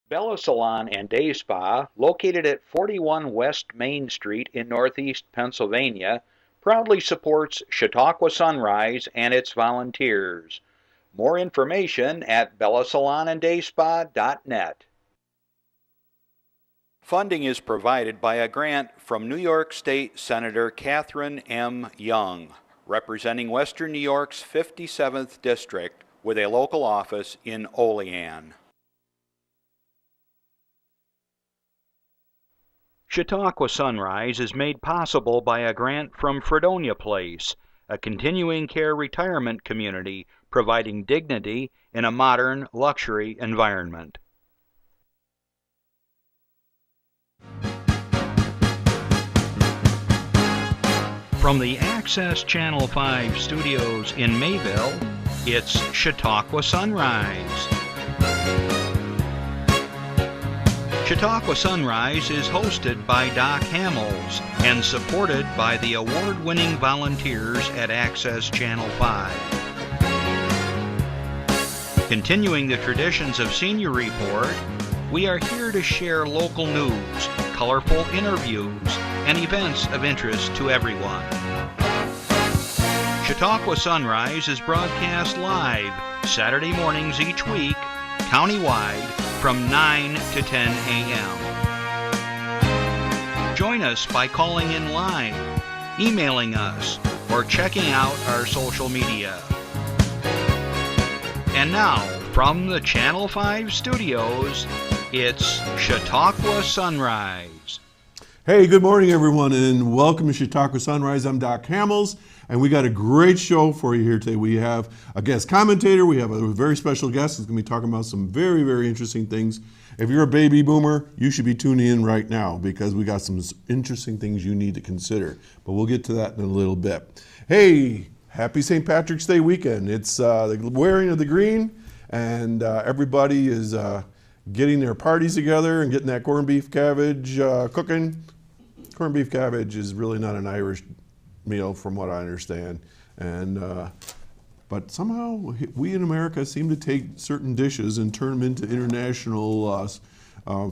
Bella Salon and Day Spa, located at 41 West Main Street in Northeast Pennsylvania, proudly supports Chautauqua Sunrise and its volunteers. More information at bellasalonanddayspa.net. Funding is provided by a grant from New York State Senator Catherine M. Young, representing Western New York's 57th District with a local office in Olean. Chautauqua Sunrise is made possible by a grant from Fredonia Place, a continuing care retirement community providing dignity in a modern luxury environment. From the Access Channel 5 studios in Mayville, it's Chautauqua Sunrise. Chautauqua Sunrise is hosted by Doc Hamels and supported by the award-winning volunteers at Access Channel 5. Continuing the traditions of Senior Report, we are here to share local news, colorful interviews, and events of interest to everyone. Chautauqua Sunrise is broadcast live Saturday mornings each week, countywide, from 9 to 10 a.m. Join us by calling in live, emailing us, or checking out our social media. And now, from the Channel 5 studios, it's Chautauqua Sunrise. Hey, good morning, everyone, and welcome to Chautauqua Sunrise. I'm Doc Hamels, and we got a great show for you here today. We have a guest commentator. We have a very special guest who's going to be talking about some very, very interesting things. If you're a baby boomer, you should be tuning in right now because we got some interesting things you need to consider. But we'll get to that in a little bit. Hey, happy St. Patrick's Day weekend. It's the wearing of the green, and everybody is getting their parties together and getting that corned beef cabbage cooking. Corned beef cabbage is really not an Irish meal from what I understand, and but somehow we in America seem to take certain dishes and turn them into international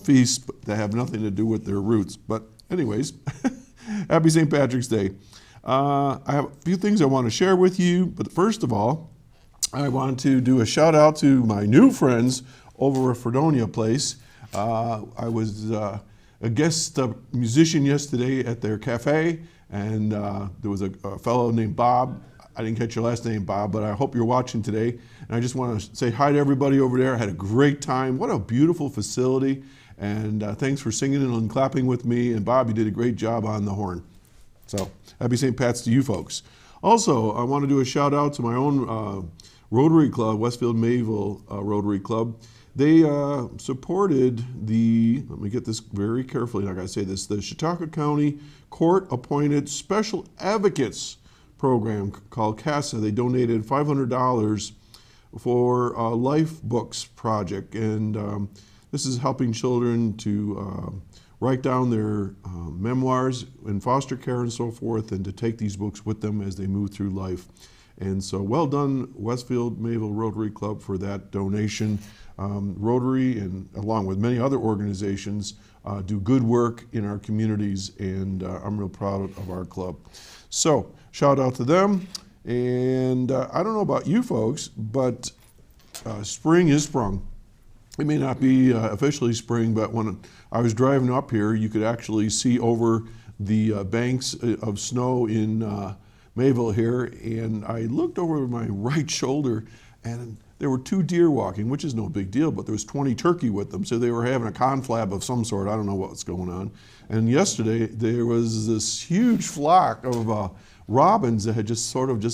feasts that have nothing to do with their roots. But anyways, happy St. Patrick's Day. I have a few things I want to share with you, but first of all, I want to do a shout out to my new friends over at Fredonia Place. I was a guest musician yesterday at their cafe, and there was a fellow named Bob. I didn't catch your last name, Bob, but I hope you're watching today. And I just want to say hi to everybody over there. I had a great time. What a beautiful facility. And thanks for singing and clapping with me. And Bob, you did a great job on the horn. So happy St. Pat's to you folks. Also, I want to do a shout out to my own Rotary Club, Westfield Mayville Rotary Club. They supported let me get this very carefully, and I gotta say this, the Chautauqua County Court-Appointed Special Advocates program called CASA. They donated $500 for a Life Books project, and this is helping children to write down their memoirs in foster care and so forth, and to take these books with them as they move through life. And so well done, Westfield Mayville Rotary Club, for that donation. Rotary, and along with many other organizations, do good work in our communities, and I'm real proud of our club. So shout out to them. And I don't know about you folks, but spring is sprung. It may not be officially spring, but when I was driving up here, you could actually see over the banks of snow in Mayville here, and I looked over my right shoulder, and there were 2 deer walking, which is no big deal, but there was 20 turkey with them, so they were having a conflab of some sort. I don't know what's going on. And yesterday, there was this huge flock of robins that had just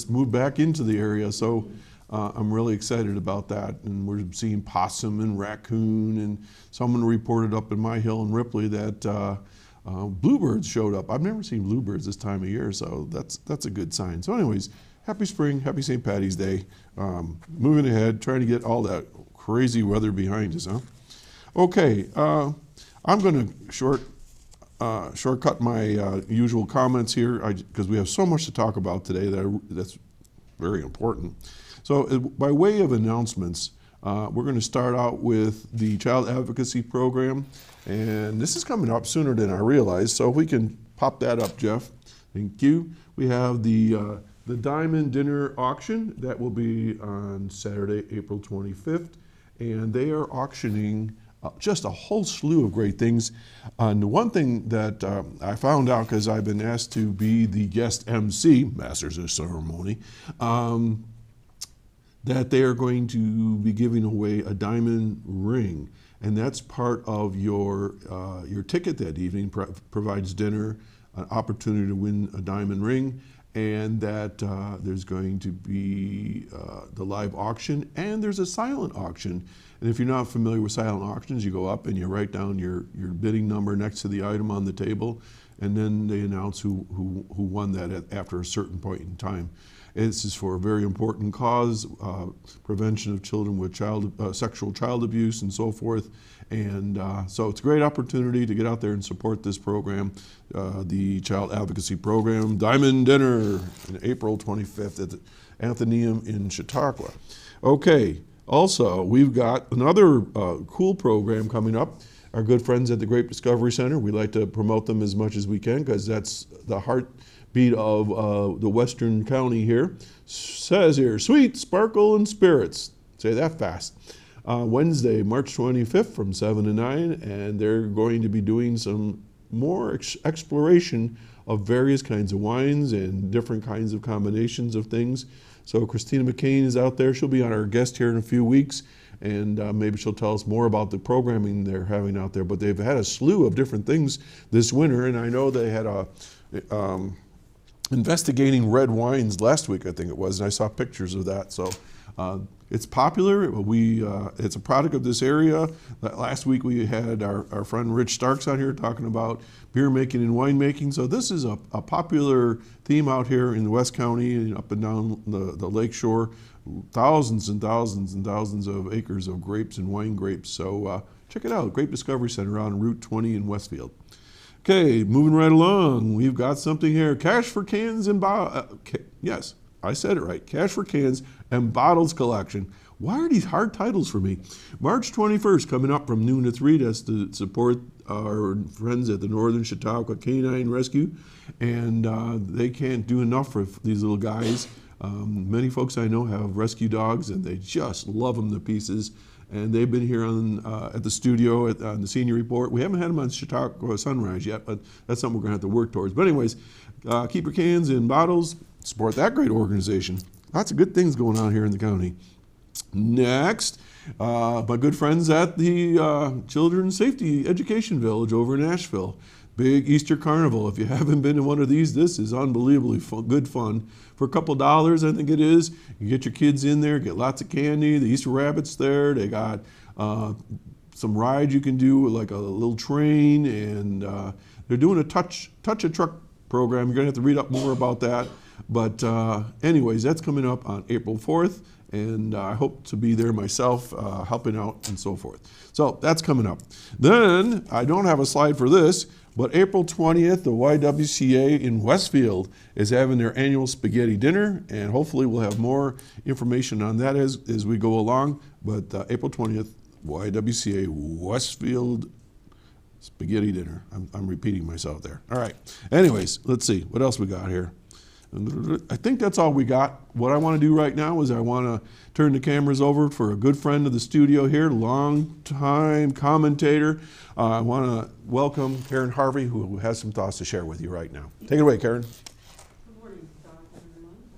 moved back into the area, so I'm really excited about that. And we're seeing possum and raccoon, and someone reported up in my hill in Ripley that bluebirds showed up. I've never seen bluebirds this time of year, so that's a good sign. So anyways, happy spring, happy St. Patty's Day. Moving ahead, trying to get all that crazy weather behind us, huh? Okay, I'm going to shortcut my usual comments here because we have so much to talk about today that's very important. So by way of announcements, We're going to start out with the Child Advocacy Program, and this is coming up sooner than I realized, so if we can pop that up, Jeff. Thank you. We have the Diamond Dinner Auction. That will be on Saturday, April 25th, and they are auctioning just a whole slew of great things. And one thing that I found out, because I've been asked to be the guest MC, Masters of Ceremony, that they are going to be giving away a diamond ring, and that's part of your ticket that evening. Provides dinner, an opportunity to win a diamond ring, and that there's going to be the live auction, and there's a silent auction. And if you're not familiar with silent auctions, you go up and you write down your bidding number next to the item on the table, and then they announce who won that after a certain point in time. This is for a very important cause, prevention of children with sexual child abuse and so forth. And so it's a great opportunity to get out there and support this program, the Child Advocacy Program. Diamond Dinner on April 25th at the Athenaeum in Chautauqua. Okay, also we've got another cool program coming up. Our good friends at the Grape Discovery Center, we like to promote them as much as we can because that's the heartbeat of the Western County here. Says here, sweet, sparkle, and spirits. Say that fast. Wednesday, March 25th from 7 to 9, and they're going to be doing some more exploration of various kinds of wines and different kinds of combinations of things. So Christina McCain is out there. She'll be our guest here in a few weeks, and maybe she'll tell us more about the programming they're having out there. But they've had a slew of different things this winter, and I know they had investigating red wines last week, I think it was, and I saw pictures of that. So it's popular. It's a product of this area. Last week we had our friend Rich Starks out here talking about beer making and wine making. So this is a popular theme out here in the West County and up and down the lake shore. Thousands and thousands and thousands of acres of grapes and wine grapes. So check it out, Grape Discovery Center on Route 20 in Westfield. Okay, moving right along, we've got something here. Cash for cans and bottles. Yes, I said it right. Cash for cans and bottles collection. Why are these hard titles for me? March 21st, coming up from noon to 3. That's to support our friends at the Northern Chautauqua Canine Rescue. And they can't do enough for these little guys. Many folks I know have rescue dogs, and they just love them to pieces. And they've been here at the studio on the Senior Report. We haven't had them on Chautauqua Sunrise yet, but that's something we're going to have to work towards. But anyways, keep your cans and bottles. Support that great organization. Lots of good things going on here in the county. Next, my good friends at the Children's Safety Education Village over in Asheville. Big Easter Carnival. If you haven't been to one of these, this is unbelievably good fun. For a couple dollars, I think it is, you get your kids in there, get lots of candy. The Easter Rabbit's there. They got some rides you can do, like a little train, and they're doing a touch a truck program. You're going to have to read up more about that. But anyways, that's coming up on April 4th, and I hope to be there myself, helping out and so forth. So that's coming up. Then, I don't have a slide for this, but April 20th, the YWCA in Westfield is having their annual spaghetti dinner, and hopefully we'll have more information on that as we go along. But April 20th, YWCA Westfield spaghetti dinner. I'm repeating myself there. All right. Anyways, let's see. What else we got here? I think that's all we got. What I want to do right now is I want to turn the cameras over for a good friend of the studio here, long-time commentator. I want to welcome Karen Harvey, who has some thoughts to share with you right now. Take it away, Karen. Good morning,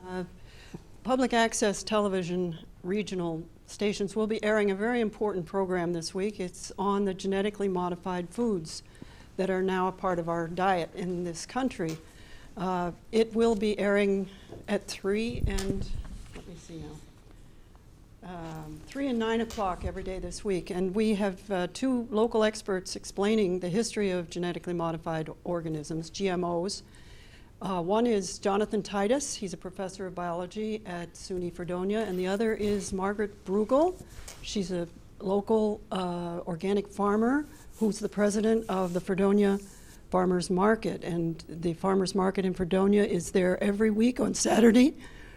everyone. Public access television regional stations will be airing a very important program this week. It's on the genetically modified foods that are now a part of our diet in this country. It will be airing at 3 and, let me see now, 3 and 9 o'clock every day this week. And we have 2 local experts explaining the history of genetically modified organisms, GMOs. One is Jonathan Titus. He's a professor of biology at SUNY Fredonia. And the other is Margaret Bruegel. She's a local organic farmer who's the president of the Fredonia Farmers Market, and the Farmers Market in Fredonia is there every week on Saturday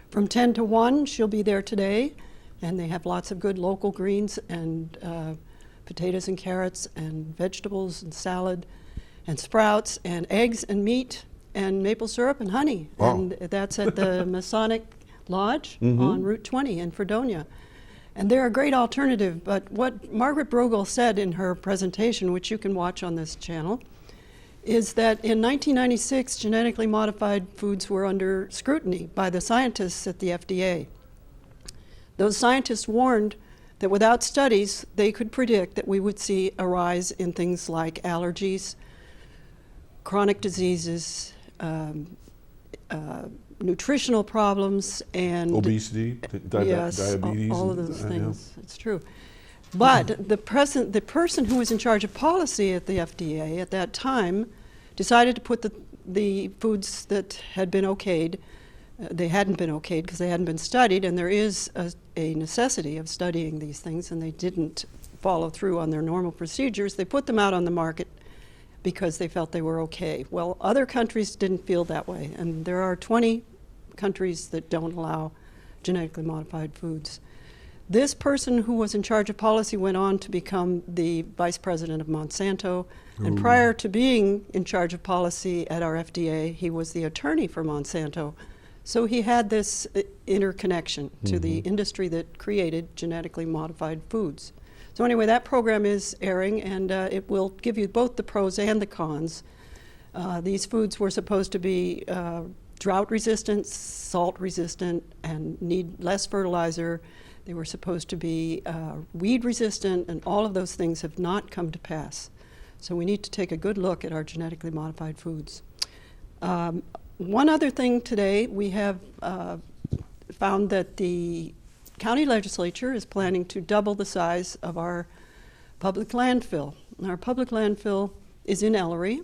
from 10 to 1. She'll be there today and they have lots of good local greens and potatoes and carrots and vegetables and salad and sprouts and eggs and meat and maple syrup and honey. Wow. And that's at the Masonic Lodge on Route 20 in Fredonia. And they're a great alternative, but what Margaret Brogel said in her presentation, which you can watch on this channel, is that in 1996, genetically modified foods were under scrutiny by the scientists at the FDA. Those scientists warned that without studies, they could predict that we would see a rise in things like allergies, chronic diseases, nutritional problems, and obesity, yes, diabetes, all of those things. It's true. But the person who was in charge of policy at the FDA at that time decided to put the foods that had been okayed, they hadn't been okayed because they hadn't been studied, and there is a necessity of studying these things, and they didn't follow through on their normal procedures. They put them out on the market because they felt they were okay. Well, other countries didn't feel that way, and there are 20 countries that don't allow genetically modified foods. This person who was in charge of policy went on to become the vice president of Monsanto, and prior to being in charge of policy at our FDA, he was the attorney for Monsanto. So he had this interconnection to the industry that created genetically modified foods. So anyway, that program is airing, and it will give you both the pros and the cons. These foods were supposed to be drought resistant, salt resistant, and need less fertilizer. They were supposed to be weed resistant, and all of those things have not come to pass. So we need to take a good look at our genetically modified foods. One other thing today, we have found that the county legislature is planning to double the size of our public landfill. Our public landfill is in Ellery,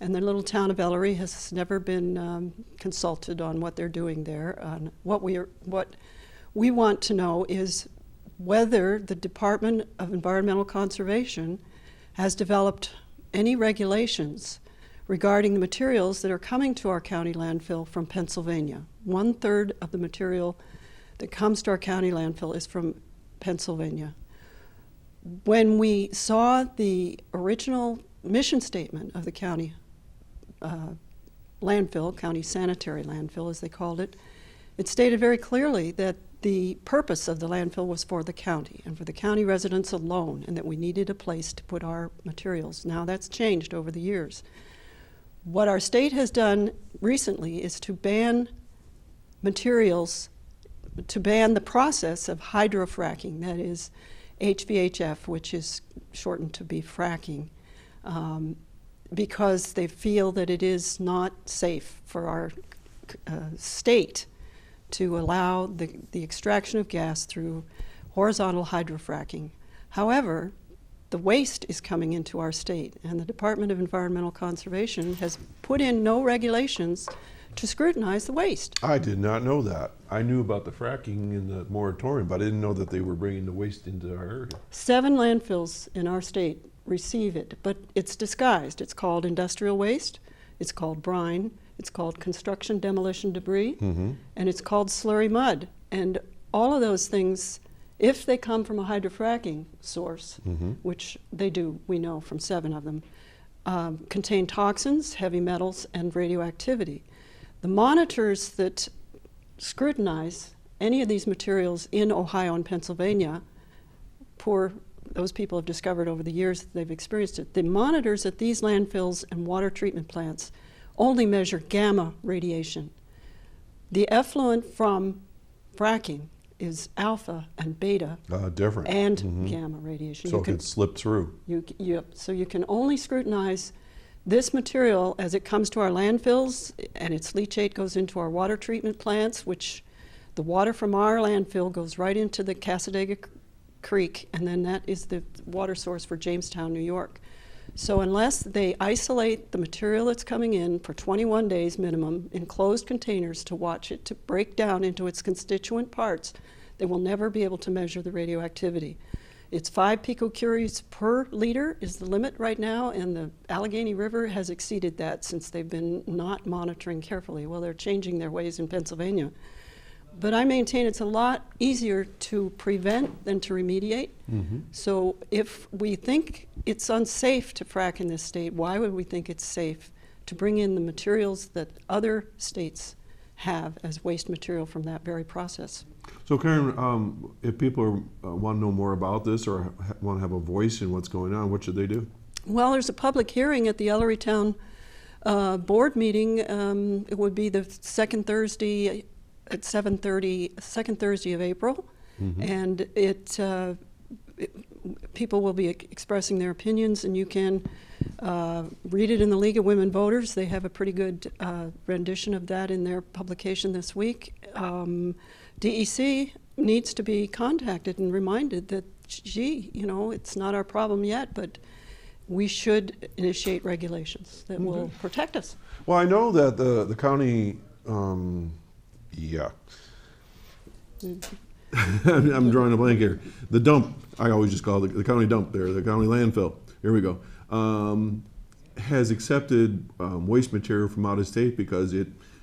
and the little town of Ellery has never been consulted on what they're doing there. What we want to know is whether the Department of Environmental Conservation has developed any regulations regarding the materials that are coming to our county landfill from Pennsylvania. 1/3 of the material that comes to our county landfill is from Pennsylvania. When we saw the original mission statement of the county landfill, county sanitary landfill as they called it, it stated very clearly that the purpose of the landfill was for the county and for the county residents alone, and that we needed a place to put our materials. Now that's changed over the years. What our state has done recently is to ban materials, to ban the process of hydrofracking, that is HVHF, which is shortened to be fracking, because they feel that it is not safe for our state to allow the extraction of gas through horizontal hydrofracking. However, the waste is coming into our state, and the Department of Environmental Conservation has put in no regulations to scrutinize the waste. I did not know that. I knew about the fracking in the moratorium, but I didn't know that they were bringing the waste into our area. 7 landfills in our state receive it, but it's disguised. It's called industrial waste, it's called brine, it's called construction demolition debris, and it's called slurry mud. And all of those things, if they come from a hydrofracking source, which they do, we know from 7 of them, contain toxins, heavy metals, and radioactivity. The monitors that scrutinize any of these materials in Ohio and Pennsylvania, those people have discovered over the years that they've experienced it, the monitors at these landfills and water treatment plants only measure gamma radiation. The effluent from fracking is alpha and beta different. and gamma radiation. So it could slip through. So you can only scrutinize this material as it comes to our landfills, and its leachate goes into our water treatment plants, which the water from our landfill goes right into the Cassadaga Creek, and then that is the water source for Jamestown, New York. So unless they isolate the material that's coming in for 21 days minimum in closed containers to watch it to break down into its constituent parts, they will never be able to measure the radioactivity. It's 5 picocuries per liter is the limit right now, and the Allegheny River has exceeded that since they've been not monitoring carefully. Well, they're changing their ways in Pennsylvania. But I maintain it's a lot easier to prevent than to remediate. So if we think it's unsafe to frack in this state, why would we think it's safe to bring in the materials that other states have as waste material from that very process? So Karen, if people want to know more about this or want to have a voice in what's going on, what should they do? Well, there's a public hearing at the Ellerytown board meeting. It would be the second Thursday at 7:30, second Thursday of April. And people will be expressing their opinions, and you can read it in the League of Women Voters. They have a pretty good rendition of that in their publication this week. DEC needs to be contacted and reminded that, gee, you know, it's not our problem yet, but we should initiate regulations that will protect us. Well, I know that the county, I'm drawing a blank here. The dump, I always just call it the county dump there, the county landfill, here we go, has accepted waste material from out of state because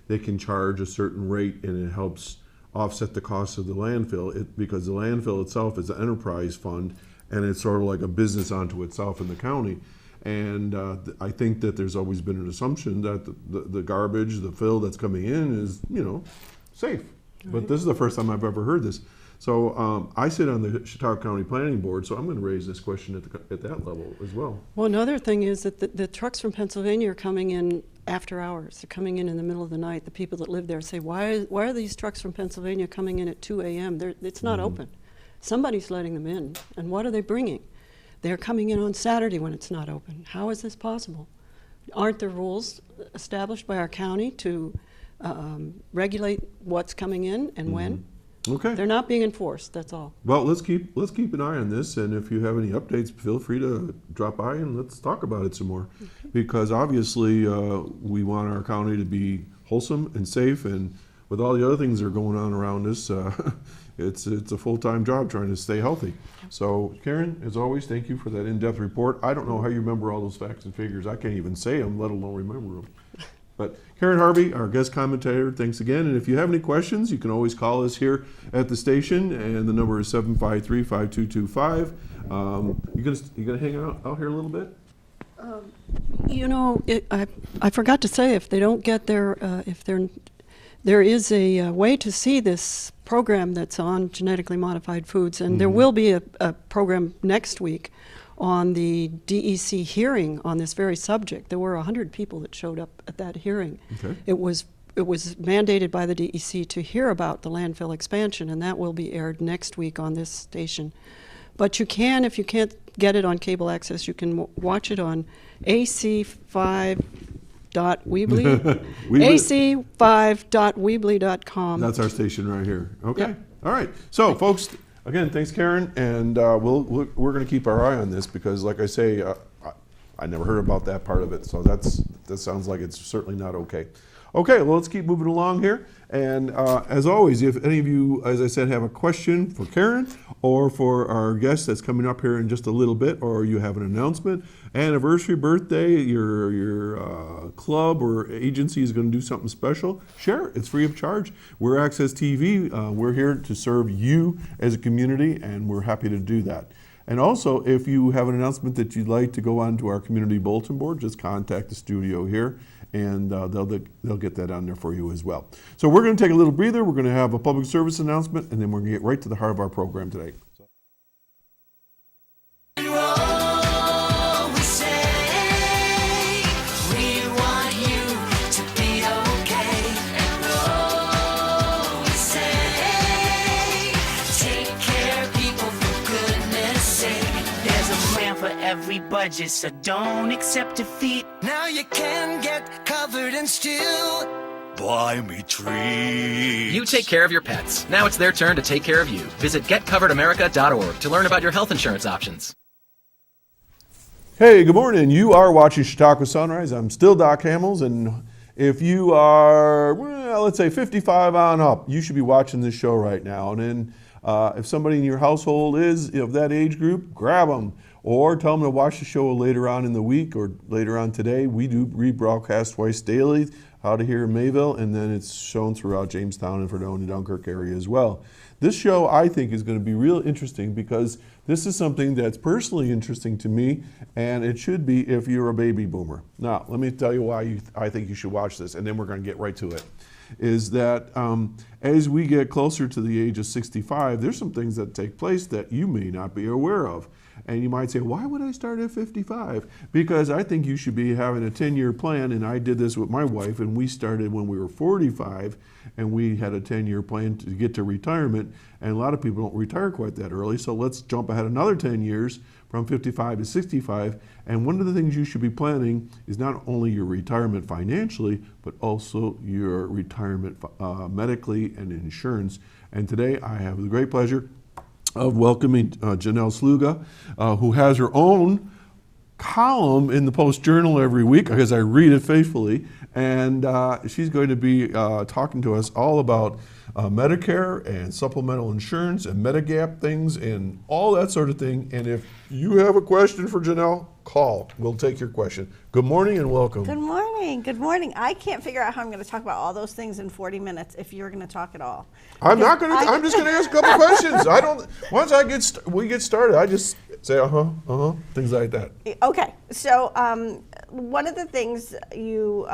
they can charge a certain rate and it helps offset the cost of the landfill, because the landfill itself is an enterprise fund and it's sort of like a business unto itself in the county. And I think that there's always been an assumption that the garbage, the fill that's coming in is, you know, safe. But this is the first time I've ever heard this. So I sit on the Chautauqua County Planning Board, so I'm going to raise this question at that level as well. Well, another thing is that the trucks from Pennsylvania are coming in after hours. They're coming in the middle of the night. The people that live there say, why are these trucks from Pennsylvania coming in at 2 a.m.? It's not open. Somebody's letting them in. And what are they bringing? They're coming in on Saturday when it's not open. How is this possible? Aren't there rules established by our county to regulate what's coming in and when? Okay. They're not being enforced, that's all. Well, let's keep an eye on this, and if you have any updates, feel free to drop by and let's talk about it some more. Because obviously we want our county to be wholesome and safe, and with all the other things that are going on around us, it's a full-time job trying to stay healthy. So Karen, as always, thank you for that in-depth report. I don't know how you remember all those facts and figures. I can't even say them, let alone remember them. But Karen Harvey, our guest commentator, thanks again. And if you have any questions, you can always call us here at the station, and the number is 753-5225. You gonna hang out here a little bit? You know, I forgot to say, if they don't get there is a way to see this program that's on genetically modified foods, and there will be a program next week on the DEC hearing on this very subject. There were 100 people that showed up at that hearing. Okay. It was mandated by the DEC to hear about the landfill expansion, and that will be aired next week on this station. But you can, if you can't get it on cable access, you can watch it on ac5.weebly, ac5.weebly.com. That's our station right here. Okay. Yep. All right. So, folks, again, thanks, Karen, and we're going to keep our eye on this because, like I say, I never heard about that part of it. So that sounds like it's certainly not okay. Okay, well, let's keep moving along here. And as always, if any of you, as I said, have a question for Karen or for our guest that's coming up here in just a little bit, or you have an announcement, anniversary, birthday, your club or agency is going to do something special, share it. It's free of charge. We're Access TV. We're here to serve you as a community, and we're happy to do that. And also, if you have an announcement that you'd like to go on to our community bulletin board, just contact the studio here, and they'll get that on there for you as well. So we're going to take a little breather. We're going to have a public service announcement, and then we're going to get right to the heart of our program today. Every budget, so don't accept defeat. Now you can get covered and still buy me treats. You take care of your pets. Now it's their turn to take care of you. Visit getcoveredamerica.org to learn about your health insurance options. Hey, good morning. You are watching Chautauqua Sunrise. I'm still Doc Hamels, and if you are, well, let's say 55 on up, you should be watching this show right now. And then if somebody in your household is of that age group, grab them. Or tell them to watch the show later on in the week or later on today. We do rebroadcast twice daily out of here in Mayville, and then it's shown throughout Jamestown and Fredonia, Dunkirk area as well. This show, I think, is going to be real interesting because this is something that's personally interesting to me, and it should be if you're a baby boomer. Now, let me tell you why I think you should watch this, and then we're going to get right to it. Is that as we get closer to the age of 65, there's some things that take place that you may not be aware of. And you might say, why would I start at 55? Because I think you should be having a 10-year plan, and I did this with my wife, and we started when we were 45, and we had a 10-year plan to get to retirement, and a lot of people don't retire quite that early, so let's jump ahead another 10 years from 55 to 65, and one of the things you should be planning is not only your retirement financially, but also your retirement medically and insurance. And today I have the great pleasure of welcoming Janell Sluga, who has her own column in the Post-Journal every week because I read it faithfully, and she's going to be talking to us all about Medicare and supplemental insurance and Medigap things and all that sort of thing. And if you have a question for Janell, call. We'll take your question. Good morning and welcome. Good morning. Good morning. I can't figure out how I'm going to talk about all those things in 40 minutes if you're going to talk at all. I'm not going to. I'm just going to ask a couple questions. I don't. Once we get started, I just say things like that. Okay. So one of the things you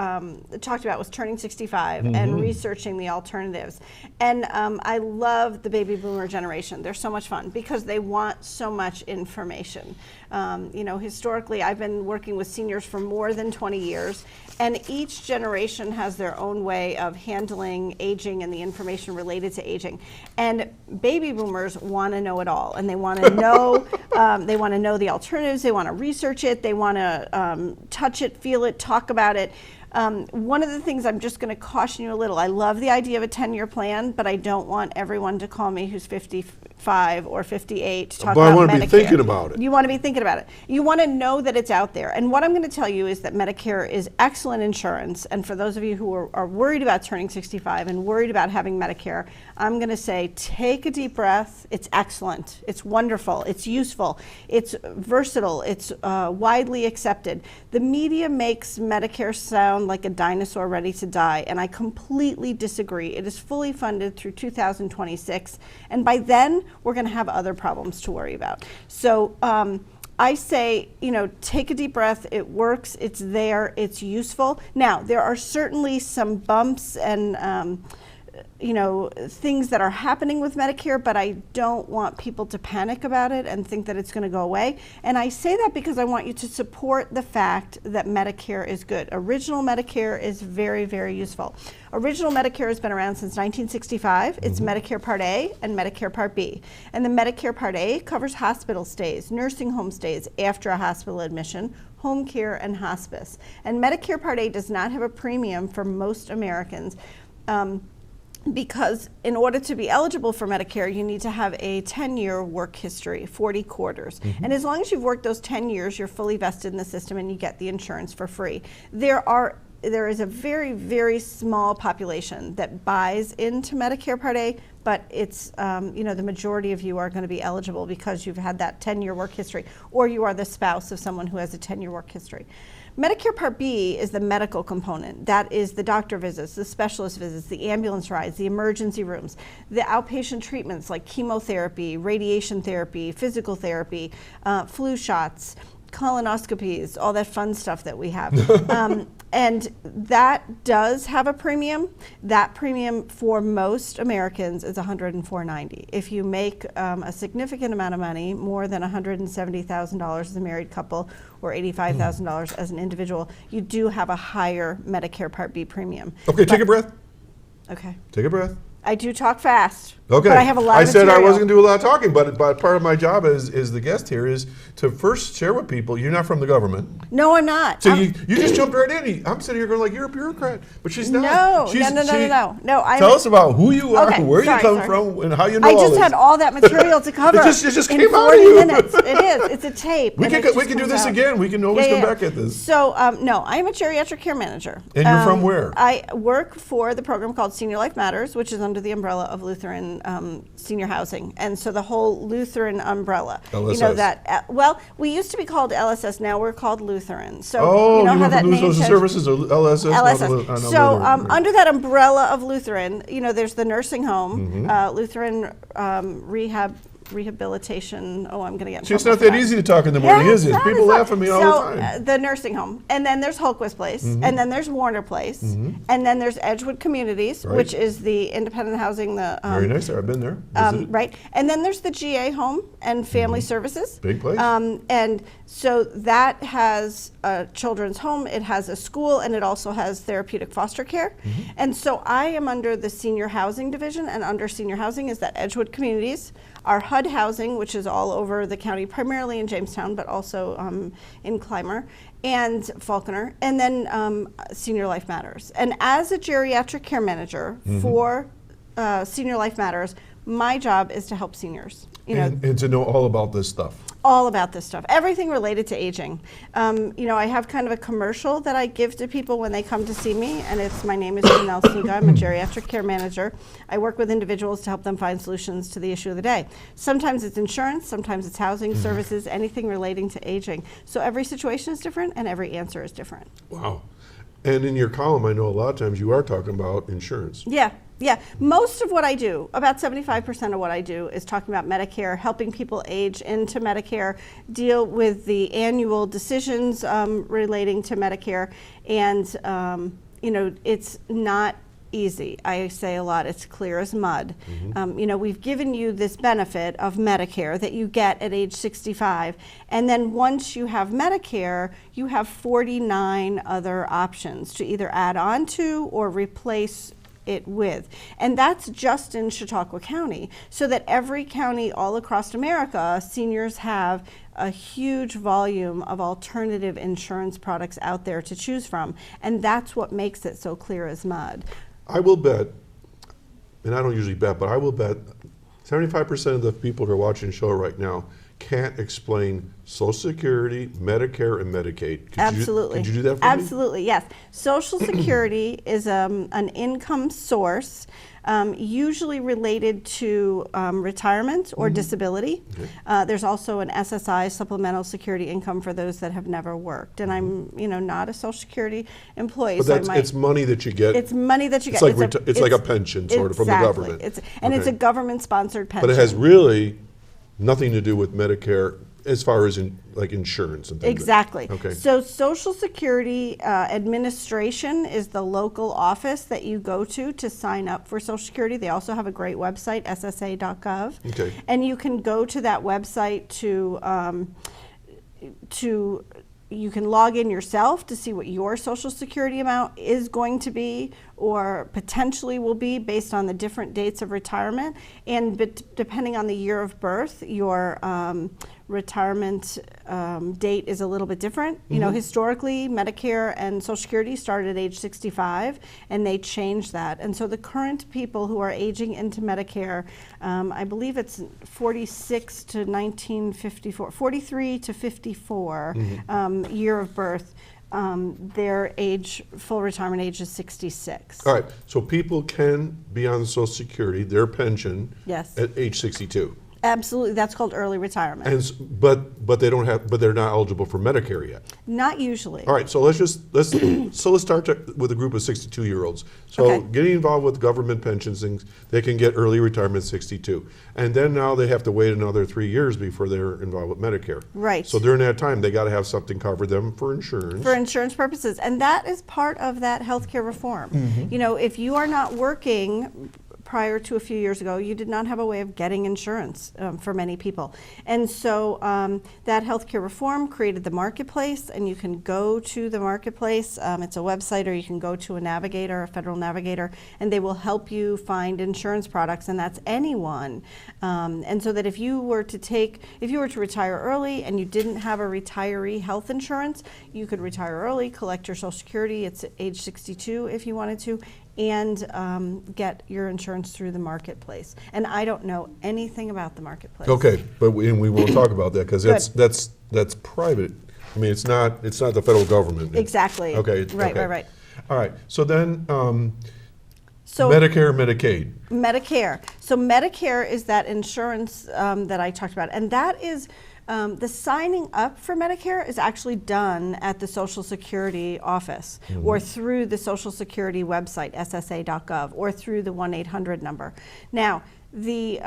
talked about was turning 65 and researching the alternatives. And I love the baby boomer generation. They're so much fun because they want so much information. Historically, I've been working with seniors for more than 20 years, and each generation has their own way of handling aging and the information related to aging. And baby boomers want to know it all, and they want to know the alternatives. They want to research it. They want to touch it, feel it, talk about it. One of the things I'm just going to caution you a little, I love the idea of a 10-year plan, but I don't want everyone to call me who's 55 or 58 to talk about Medicare. But I want to be thinking about it. You want to be thinking about it. You want to know that it's out there. And what I'm going to tell you is that Medicare is excellent insurance. And for those of you who are worried about turning 65 and worried about having Medicare, I'm going to say take a deep breath. It's excellent. It's wonderful. It's useful. It's versatile. It's widely accepted. The media makes Medicare sound like a dinosaur ready to die, and I completely disagree. It is fully funded through 2026, and by then we're going to have other problems to worry about. So I say, take a deep breath. It works. It's there. It's useful. Now, there are certainly some bumps and things that are happening with Medicare, but I don't want people to panic about it and think that it's going to go away. And I say that because I want you to support the fact that Medicare is good. Original Medicare is very, very useful. Original Medicare has been around since 1965. It's Medicare Part A and Medicare Part B. And the Medicare Part A covers hospital stays, nursing home stays after a hospital admission, home care, and hospice. And Medicare Part A does not have a premium for most Americans. Because in order to be eligible for Medicare, you need to have a 10-year work history, 40 quarters. And as long as you've worked those 10 years, you're fully vested in the system and you get the insurance for free. There is a very, very small population that buys into Medicare Part A, but it's, the majority of you are going to be eligible because you've had that 10-year work history, or you are the spouse of someone who has a 10-year work history. Medicare Part B is the medical component. That is the doctor visits, the specialist visits, the ambulance rides, the emergency rooms, the outpatient treatments like chemotherapy, radiation therapy, physical therapy, flu shots, colonoscopies, all that fun stuff that we have. And that does have a premium. That premium for most Americans is $104.90. If you make a significant amount of money, more than $170,000 as a married couple or $85,000 as an individual, you do have a higher Medicare Part B premium. Okay, take a breath. Okay. Take a breath. I do talk fast. Okay. But I have a lot of I said material. I wasn't going to do a lot of talking, but part of my job as the guest here is to first share with people, you're not from the government. No, I'm not. So you just jumped right in. I'm sitting here going like, you're a bureaucrat. But she's not. No. Tell us about who you are, Okay, where sorry, you come sorry. from, and how you know I all just this. had all that material to cover. It just in came out 40 of you. minutes. It is. It's a tape. We and can it just do comes this out. again. We can always come back at this. So, no, I am a geriatric care manager. And you're from where? I work for the program called Senior Life Matters, which is a under the umbrella of Lutheran Senior Housing. And so the whole Lutheran umbrella. LSS. You know that, well, we used to be called LSS, now we're called Lutheran. So Oh, you know you how went that from name Lutheran changed? Services or LSS? LSS. So under that umbrella of Lutheran, you know, there's the nursing home, Lutheran rehabilitation. Oh, I'm going to get in See, it's trouble not for that easy to talk in the morning, Yeah, is it? it's not, People it's not. laugh at me all the time. So the nursing home, and then there's Holquist Place, and then there's Warner Place, and then there's Edgewood Communities, Right. which is the independent housing. The Very nice there. I've been there. Visited. right, and then there's the GA Home and Family Services. Big place. And so that has a children's home, it has a school, and it also has therapeutic foster care. And so I am under the senior housing division, and under senior housing is that Edgewood Communities, our HUD housing, which is all over the county, primarily in Jamestown, but also in Clymer and Falconer, and then Senior Life Matters. And as a geriatric care manager for Senior Life Matters, my job is to help seniors. You know, and to know all about this stuff. all about this stuff, everything related to aging. You know, I have kind of a commercial that I give to people when they come to see me, and it's, my name is Janell Sluga. I'm a geriatric care manager. I work with individuals to help them find solutions to the issue of the day. Sometimes it's insurance, sometimes it's housing, services, anything relating to aging. So every situation is different, and every answer is different. Wow. And in your column, I know a lot of times you are talking about insurance. Yeah, yeah. Most of what I do, about 75% of what I do, is talking about Medicare, helping people age into Medicare, deal with the annual decisions relating to Medicare. And, you know, it's not easy. I say a lot, it's clear as mud. You know, we've given you this benefit of Medicare that you get at age 65, and then once you have Medicare, you have 49 other options to either add on to or replace it with. And that's just in Chautauqua County. So that every county all across America, seniors have a huge volume of alternative insurance products out there to choose from. And that's what makes it so clear as mud. I will bet, and I don't usually bet, but I will bet 75% of the people who are watching the show right now can't explain Social Security, Medicare, and Medicaid. Absolutely. Could you do that for me? Absolutely, yes. Social Security is an income source usually related to retirement or disability. There's also an SSI, Supplemental Security Income, for those that have never worked. And I'm, you know, not a Social Security employee. But so that's, it's money that you get. It's money that you get. It's like a pension, sort of, from the government. It's a government-sponsored pension. But it has really nothing to do with Medicare as far as like insurance and things. Exactly. Okay. So Social Security Administration is the local office that you go to sign up for Social Security. They also have a great website, ssa.gov. Okay. And you can go to that website you can log in yourself to see what your Social Security amount is going to be or potentially will be based on the different dates of retirement. And depending on the year of birth, your retirement date is a little bit different. You know, historically, Medicare and Social Security started at age 65, and they changed that. And so the current people who are aging into Medicare, I believe it's 46 to 1954, 43 to 54 year of birth. Their age, full retirement age is 66. All right, so people can be on Social Security, their pension, Yes. at age 62. Absolutely, that's called early retirement. And but they don't have, but they're not eligible for Medicare yet. Not usually. All right, so let's start with a group of 62-year-olds. So Okay. getting involved with government pensions things, they can get early retirement at 62, and then now they have to wait another 3 years before they're involved with Medicare. Right. So during that time, they got to have something cover them for insurance. For insurance purposes, and that is part of that healthcare reform. You know, if you are not working prior to a few years ago, you did not have a way of getting insurance for many people. And so that healthcare reform created the marketplace, and you can go to the marketplace. It's a website, or you can go to a navigator, a federal navigator, and they will help you find insurance products, and that's anyone. And so that if you were to retire early and you didn't have a retiree health insurance, you could retire early, collect your Social Security. It's at age 62 if you wanted to, and get your insurance through the marketplace. And I don't know anything about the marketplace. Okay, but we won't talk about that because that's private. I mean, it's not the federal government. Exactly. Okay. Right, okay. right. All right. So then, So Medicare, Medicaid. Medicare. So Medicare is that insurance that I talked about, and that is the signing up for Medicare is actually done at the Social Security office or through the Social Security website, ssa.gov, or through the 1-800 number. Now, the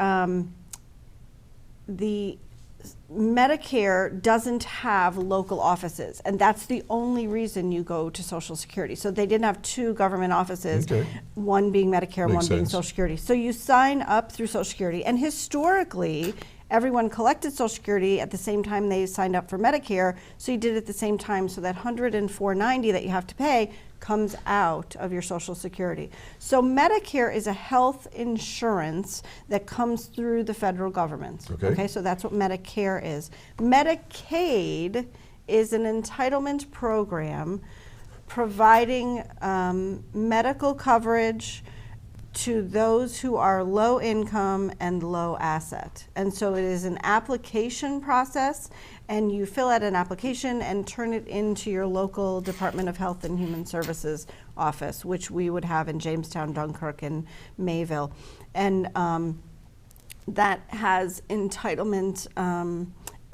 Medicare doesn't have local offices, and that's the only reason you go to Social Security. So they didn't have two government offices, one being Medicare and one being Social Security. So you sign up through Social Security, and historically, everyone collected Social Security at the same time they signed up for Medicare, so you did it at the same time, so that $104.90 that you have to pay comes out of your Social Security. So Medicare is a health insurance that comes through the federal government. Okay, so that's what Medicare is. Medicaid is an entitlement program providing medical coverage to those who are low income and low asset. And so it is an application process, and you fill out an application and turn it into your local Department of Health and Human Services office, which we would have in Jamestown, Dunkirk, and Mayville. And that has entitlement,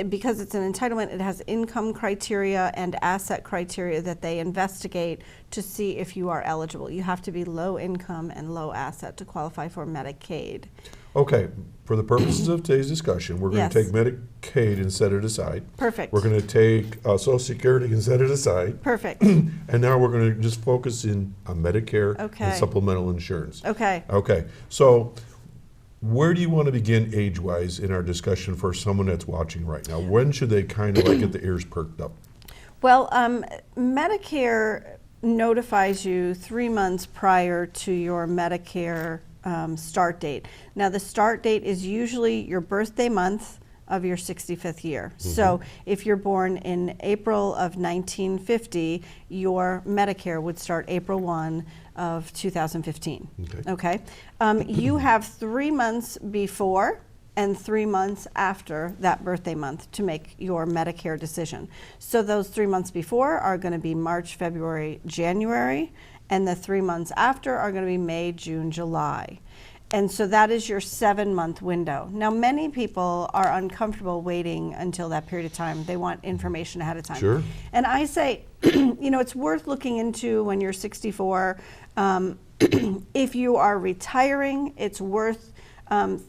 because it's an entitlement, it has income criteria and asset criteria that they investigate to see if you are eligible. You have to be low income and low asset to qualify for Medicaid. Okay, for the purposes of today's discussion, we're going to take Medicaid and set it aside. Perfect. We're going to take Social Security and set it aside. Perfect. And now we're going to just focus in on Medicare and supplemental insurance. Okay. Okay, so where do you want to begin age-wise in our discussion for someone that's watching right now? When should they kind of like get the ears perked up? Well, Medicare notifies you 3 months prior to your Medicare start date. Now, the start date is usually your birthday month of your 65th year. So if you're born in April of 1950, your Medicare would start April 1 of 2015. Okay. You have 3 months before and 3 months after that birthday month to make your Medicare decision. So those 3 months before are going to be March, February, January, and the 3 months after are going to be May, June, July. And so that is your 7-month window. Now, many people are uncomfortable waiting until that period of time. They want information ahead of time. Sure. And I say, you know, it's worth looking into when you're 64. If you are retiring, it's worth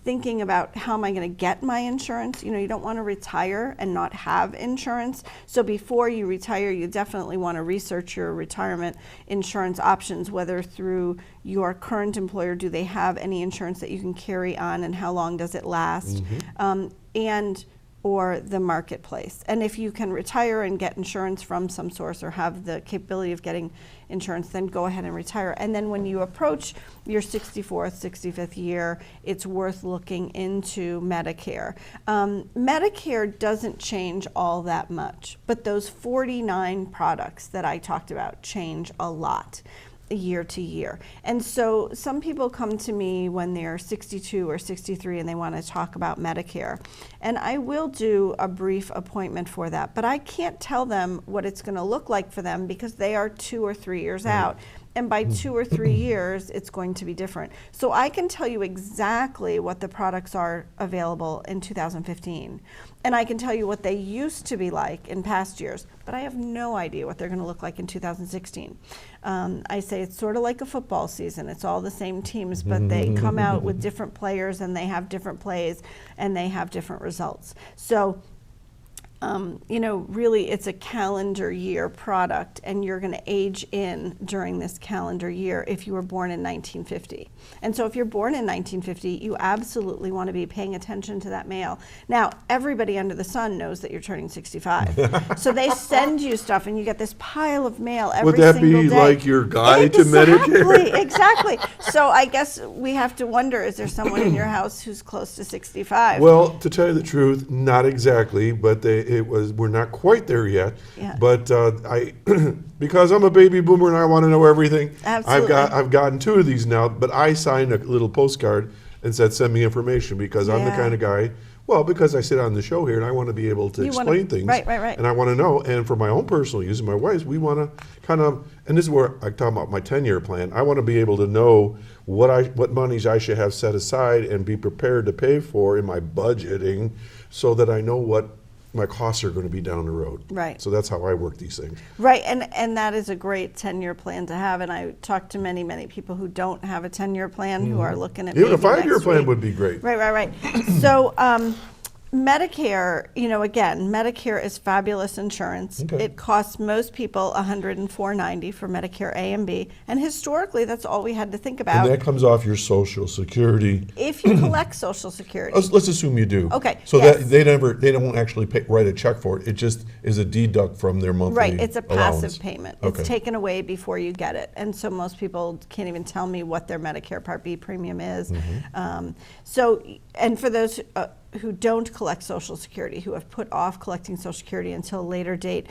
thinking about, how am I going to get my insurance? You know, you don't want to retire and not have insurance. So before you retire, you definitely want to research your retirement insurance options, whether through your current employer, do they have any insurance that you can carry on, and how long does it last? And or the marketplace. And if you can retire and get insurance from some source or have the capability of getting insurance, then go ahead and retire. And then when you approach your 64th, 65th year, it's worth looking into Medicare. Medicare doesn't change all that much, but those 49 products that I talked about change a lot year to year. And so some people come to me when they're 62 or 63 and they want to talk about Medicare. And I will do a brief appointment for that, but I can't tell them what it's going to look like for them because they are 2 or 3 years out. And by 2 or 3 years, it's going to be different. So I can tell you exactly what the products are available in 2015. And I can tell you what they used to be like in past years, but I have no idea what they're going to look like in 2016. I say it's sort of like a football season. It's all the same teams, but they come out with different players and they have different plays and they have different results. So you know, really it's a calendar year product, and you're going to age in during this calendar year if you were born in 1950. And so if you're born in 1950, you absolutely want to be paying attention to that mail. Now, everybody under the sun knows that you're turning 65. So they send you stuff and you get this pile of mail every single day. Would that be like your guide to Medicare? Exactly. So I guess we have to wonder, is there someone in your house who's close to 65? Well, to tell you the truth, not exactly, but we're not quite there yet. Yeah. But because I'm a baby boomer and I want to know everything, Absolutely. I've gotten 2 of these now, but I signed a little postcard and said, send me information, because I'm the kind of guy, Well, because I sit on the show here and I want to be able to You wanna- explain things. right. And I want to know, and for my own personal use and my wife's, we want to kind of, and this is where I talk about my 10-year plan. I want to be able to know what monies I should have set aside and be prepared to pay for in my budgeting so that I know what my costs are going to be down the road. Right. So that's how I work these things. Right, and that is a great 10-year plan to have, and I talk to many, many people who don't have a 10-year plan who are looking at Even a maybe next 5-year plan week. would be great. Right. So, Medicare, again, Medicare is fabulous insurance. Okay. It costs most people $104.90 for Medicare A and B, and historically, that's all we had to think about. And that comes off your Social Security. If you collect Social Security. Let's assume you do. Okay, So yes. that they don't actually write a check for it. It just is a deduct from their monthly Right, it's a allowance. passive payment. Okay. It's taken away before you get it. And so most people can't even tell me what their Medicare Part B premium is. And for those who don't collect Social Security, who have put off collecting Social Security until a later date,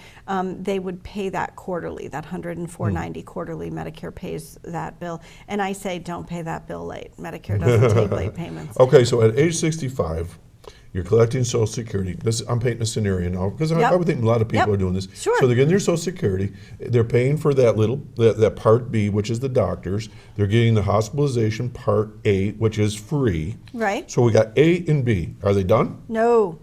they would pay that quarterly, that $104.90 quarterly. Medicare pays that bill. And I say, don't pay that bill late. Medicare doesn't take late payments. Okay, so at age 65, you're collecting Social Security. I'm painting a scenario now because I would think a lot of people Yep. are doing this. Sure. So they're getting their Social Security. They're paying for that Part B, which is the doctors. They're getting the hospitalization Part A, which is free. Right. So we got A and B. Are they done? No.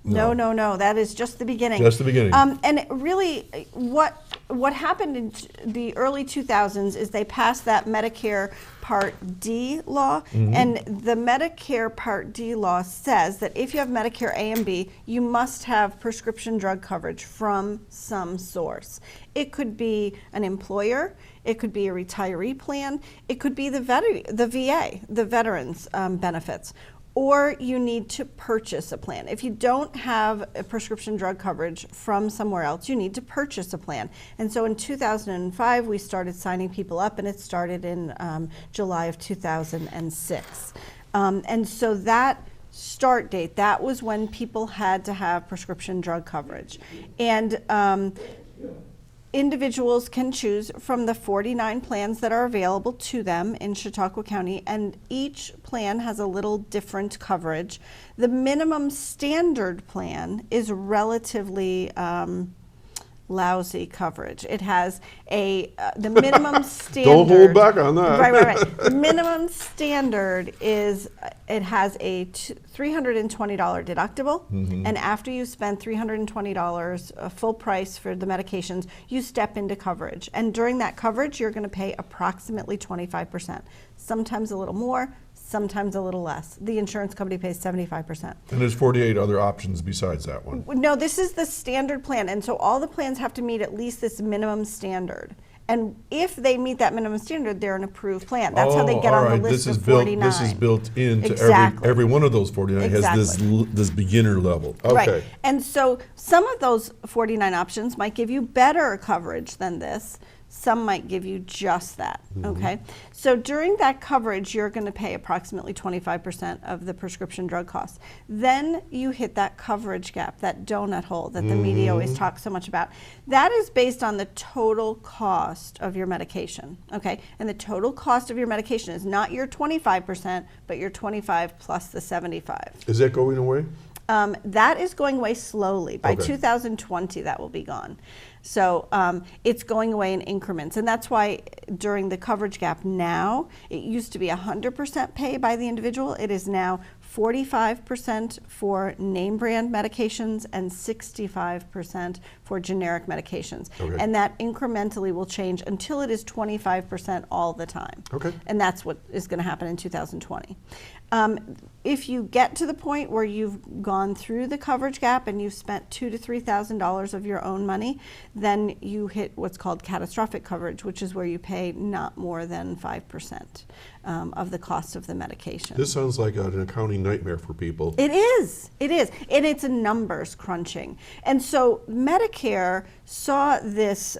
That is just the beginning. Just the beginning. And really, what happened in the early 2000s is they passed that Medicare Part D law, and the Medicare Part D law says that if you have Medicare A and B, you must have prescription drug coverage from some source. It could be an employer, it could be a retiree plan, it could be the VA, the veterans benefits. Or you need to purchase a plan. If you don't have a prescription drug coverage from somewhere else, you need to purchase a plan. And so in 2005, we started signing people up, and it started in July of 2006. And so that start date, that was when people had to have prescription drug coverage. And individuals can choose from the 49 plans that are available to them in Chautauqua County, and each plan has a little different coverage. The minimum standard plan is relatively lousy coverage. It has the minimum standard. Don't hold back on that. Right. The minimum standard is it has a $320 deductible, and after you spend $320 full price for the medications, you step into coverage. And during that coverage, you're going to pay approximately 25%, sometimes a little more, sometimes a little less. The insurance company pays 75%. And there's 48 other options besides that one. No, this is the standard plan, and so all the plans have to meet at least this minimum standard. And if they meet that minimum standard, they're an approved plan. That's how they get on the list of 49. This is built into Exactly. every one of those 49 has Exactly. this beginner level. Okay. Right. And so some of those 49 options might give you better coverage than this. Some might give you just that, okay? So during that coverage, you're going to pay approximately 25% of the prescription drug costs. Then you hit that coverage gap, that donut hole that the media always talks so much about. That is based on the total cost of your medication, okay? And the total cost of your medication is not your 25%, but your 25 plus the 75. Is that going away? That is going away slowly. By Okay. 2020, that will be gone. So it's going away in increments. And that's why during the coverage gap now, it used to be 100% pay by the individual. It is now 45% for name brand medications and 65% for generic medications. Okay. And that incrementally will change until it is 25% all the time. Okay. And that's what is going to happen in 2020. If you get to the point where you've gone through the coverage gap and you've spent $2,000 to $3,000 of your own money, then you hit what's called catastrophic coverage, which is where you pay not more than 5% of the cost of the medication. This sounds like an accounting nightmare for people. It is, and it's a numbers crunching. And so Medicare saw this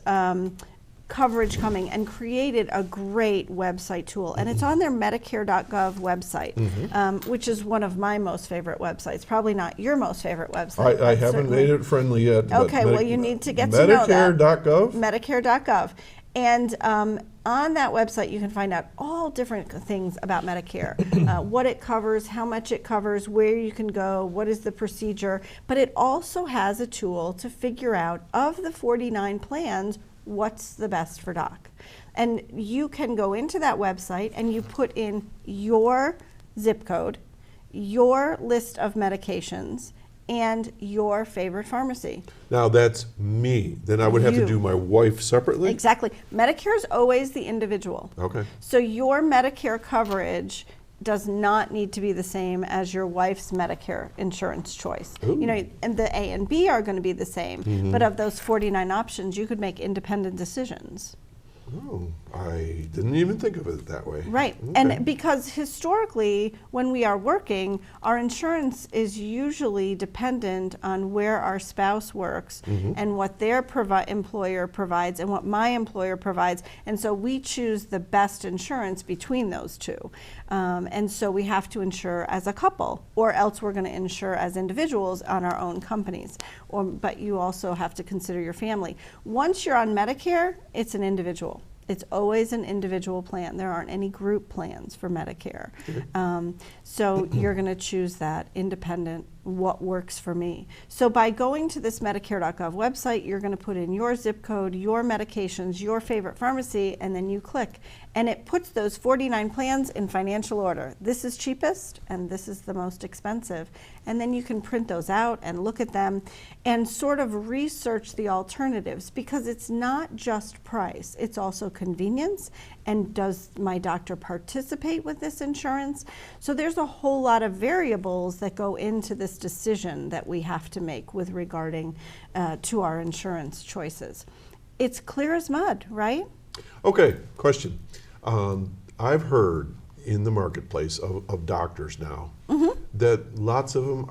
coverage coming and created a great website tool, and it's on their Medicare.gov website, which is one of my most favorite websites. Probably not your most favorite website. I but haven't certainly- made it friendly yet. but Okay, well, you need to get to know that. Medicare.gov? Medicare.gov. And on that website, you can find out all different things about Medicare, what it covers, how much it covers, where you can go, what is the procedure. But it also has a tool to figure out, of the 49 plans, what's the best for Doc. And you can go into that website and you put in your zip code, your list of medications, and your favorite pharmacy. Now that's me. Then I would have to You. do my wife separately? Exactly. Medicare is always the individual. Okay. So your Medicare coverage does not need to be the same as your wife's Medicare insurance choice. Ooh. You know, and the A and B are going to be the same, but of those 49 options, you could make independent decisions. Oh, I didn't even think of it that way. Right. Okay. And because historically, when we are working, our insurance is usually dependent on where our spouse works and what their employer provides and what my employer provides. And so we choose the best insurance between those two. And so we have to insure as a couple, or else we're going to insure as individuals on our own companies. But you also have to consider your family. Once you're on Medicare, it's an individual. It's always an individual plan. There aren't any group plans for Medicare. So you're going to choose that independent, what works for me. So by going to this Medicare.gov website, you're going to put in your zip code, your medications, your favorite pharmacy, and then you click. And it puts those 49 plans in financial order. This is cheapest, and this is the most expensive. And then you can print those out and look at them and sort of research the alternatives, because it's not just price, it's also convenience. And does my doctor participate with this insurance? So there's a whole lot of variables that go into this decision that we have to make with regarding to our insurance choices. It's clear as mud, right? Okay, question. I've heard in the marketplace of doctors now that lots of them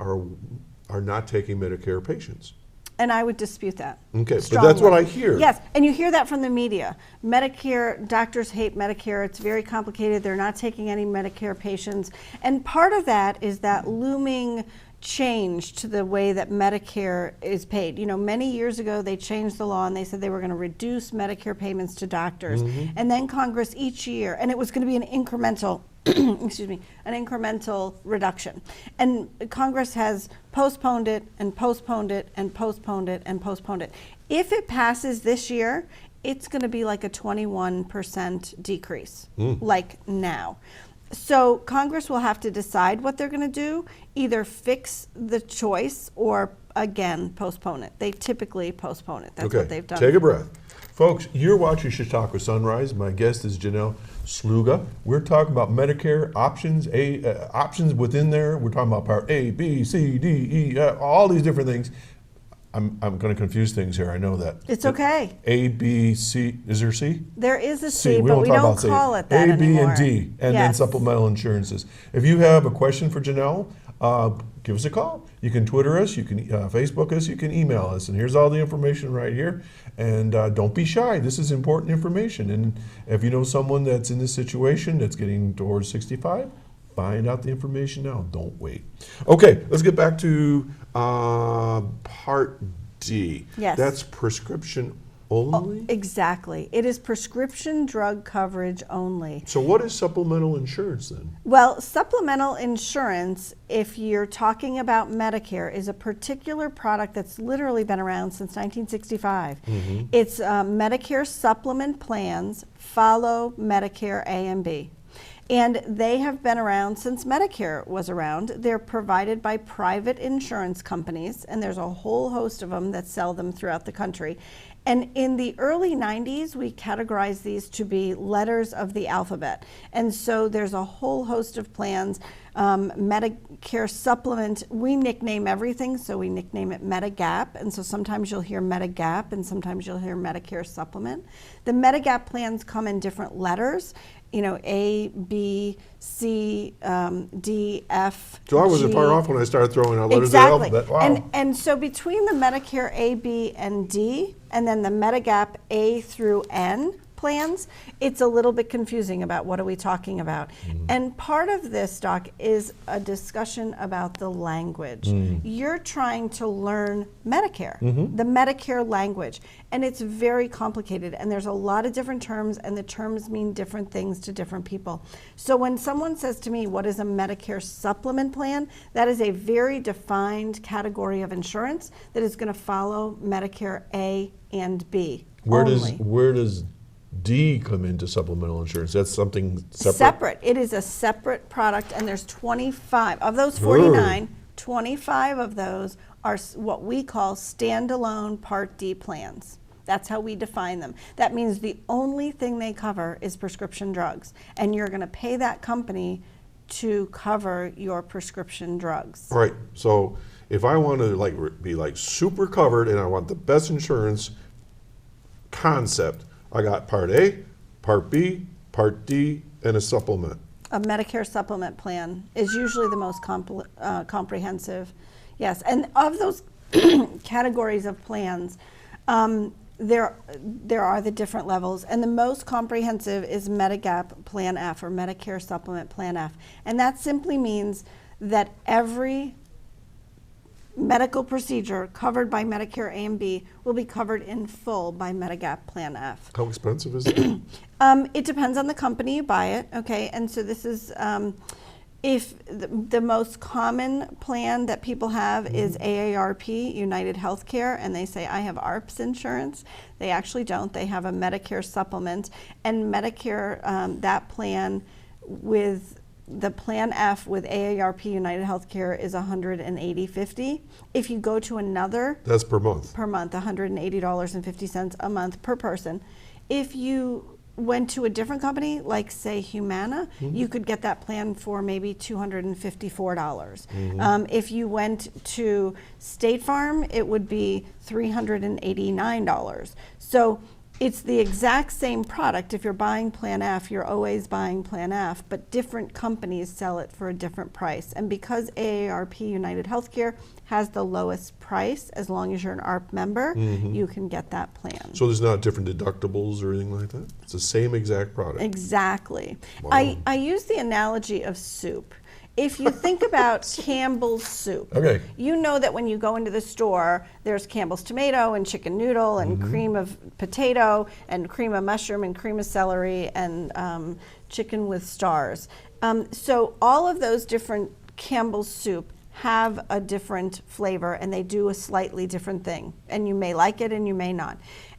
are not taking Medicare patients. And I would dispute that. Okay, but strongly. that's what I hear. Yes, and you hear that from the media. Medicare, doctors hate Medicare. It's very complicated. They're not taking any Medicare patients. And part of that is that looming change to the way that Medicare is paid. You know, many years ago they changed the law and they said they were going to reduce Medicare payments to doctors. And then Congress each year, and it was going to be an incremental excuse me, an incremental reduction. And Congress has postponed it and postponed it and postponed it and postponed it. If it passes this year, it's going to be like a 21% decrease, like now. So Congress will have to decide what they're going to do, either fix the choice or, again, postpone it. They typically postpone it. That's what they've done. Take a breath. Folks, you're watching Chautauqua Sunrise. My guest is Janell Sluga. We're talking about Medicare options, options within there. We're talking about Part A, B, C, D, E, all these different things. I'm going to confuse things here. I know that. It's okay. A, B, C. Is there C? There is a C, We but we talk don't about C. call it that A, B, anymore. and D, and then supplemental insurances. If you have a question for Janell, give us a call. You can Twitter us, you can Facebook us, you can email us, and here's all the information right here. And don't be shy. This is important information. And if you know someone that's in this situation that's getting towards 65, find out the information now. Don't wait. Okay, let's get back to Part D. Yes. That's prescription only? Exactly. It is prescription drug coverage only. So what is supplemental insurance then? Well, supplemental insurance, if you're talking about Medicare, is a particular product that's literally been around since 1965. It's Medicare supplement plans follow Medicare A and B. And they have been around since Medicare was around. They're provided by private insurance companies, and there's a whole host of them that sell them throughout the country. And in the early 90s, we categorized these to be letters of the alphabet. And so there's a whole host of plans. Medicare supplement, we nickname everything, so we nickname it Medigap. And so sometimes you'll hear Medigap and sometimes you'll hear Medicare supplement. The Medigap plans come in different letters, you know, A, B, C, D, F, So I wasn't G. far off when I started throwing out letters Exactly. of the alphabet. Wow. And so between the Medicare A, B, and D, and then the Medigap A through N plans, it's a little bit confusing about what are we talking about. And part of this, Doc, is a discussion about the language. You're trying to learn Medicare, the Medicare language, and it's very complicated, and there's a lot of different terms, and the terms mean different things to different people. So when someone says to me, what is a Medicare supplement plan? That is a very defined category of insurance that is going to follow Medicare A and B only. Where does D come into supplemental insurance? That's something separate? Separate. It is a separate product, and there's 25. Of those 49, 25 of those are what we call standalone Part D plans. That's how we define them. That means the only thing they cover is prescription drugs, and you're going to pay that company to cover your prescription drugs. All right, so if I want to be super covered and I want the best insurance concept, I got Part A, Part B, Part D, and a supplement. A Medicare supplement plan is usually the most comprehensive. Yes, and of those categories of plans, there are the different levels, and the most comprehensive is Medigap Plan F, or Medicare Supplement Plan F. And that simply means that every medical procedure covered by Medicare A and B will be covered in full by Medigap Plan F. How expensive is it? It depends on the company you buy it, okay? And so this is, if the most common plan that people have is AARP, United Healthcare, and they say, I have ARPS insurance. They actually don't. They have a Medicare supplement. And Medicare, that plan with the Plan F with AARP United Healthcare is $180.50. If you go to another, that's per month. Per month, $180.50 a month per person. If you went to a different company, like say Humana, you could get that plan for maybe $254. If you went to State Farm, it would be $389. So it's the exact same product. If you're buying Plan F, you're always buying Plan F, but different companies sell it for a different price. And because AARP United Healthcare has the lowest price, as long as you're an ARP member, you can get that plan. So there's not different deductibles or anything like that? It's the same exact product? Exactly. Wow. I use the analogy of soup. If you think about Campbell's soup, okay, you know that when you go into the store, there's Campbell's tomato and chicken noodle and cream of potato and cream of mushroom and cream of celery and chicken with stars. So all of those different Campbell's soup have a different flavor, and they do a slightly different thing. And you may like it and you may not.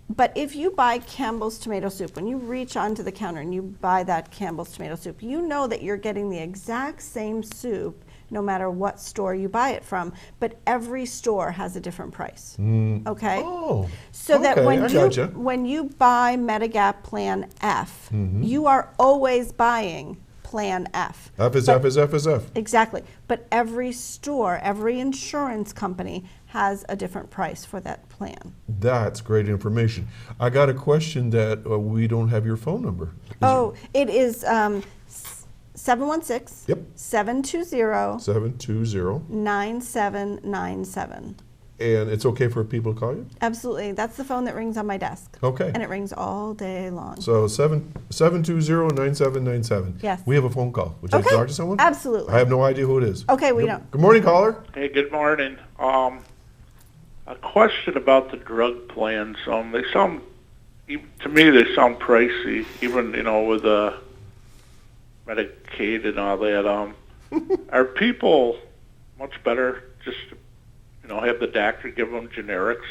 But if you buy Campbell's tomato soup, when you reach onto the counter and you buy that Campbell's tomato soup, you know that you're getting the exact same soup no matter what store you buy it from, but every store has a different price. Okay? Oh, so that okay, when you buy Medigap Plan F, you are always buying Plan F. F is F is F is F. Exactly. But every store, every insurance company has a different price for that plan. That's great information. I got a question that we don't have your phone number. It is 716 Yep. 720 720. 9797. And it's okay for people to call you? Absolutely. That's the phone that rings on my desk. Okay. And it rings all day long. So 720-9797. Yes. We have a phone call. Would you like to talk to someone? Absolutely. I have no idea who it is. Okay, we don't. Good morning, caller. Hey, good morning. A question about the drug plans. They sound, to me, they sound pricey, even, with Medicaid and all that. Are people much better just to, have the doctor give them generics?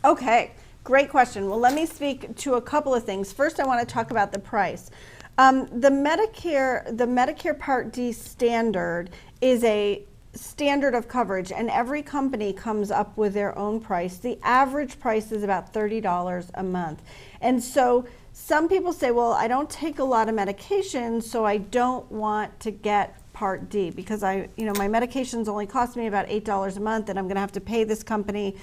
Okay, great question. Well, let me speak to a couple of things. First, I want to talk about the price. The Medicare Part D standard is a standard of coverage, and every company comes up with their own price. The average price is about $30 a month. And so some people say, well, I don't take a lot of medication, so I don't want to get Part D because my medications only cost me about $8 a month, and I'm going to have to pay this company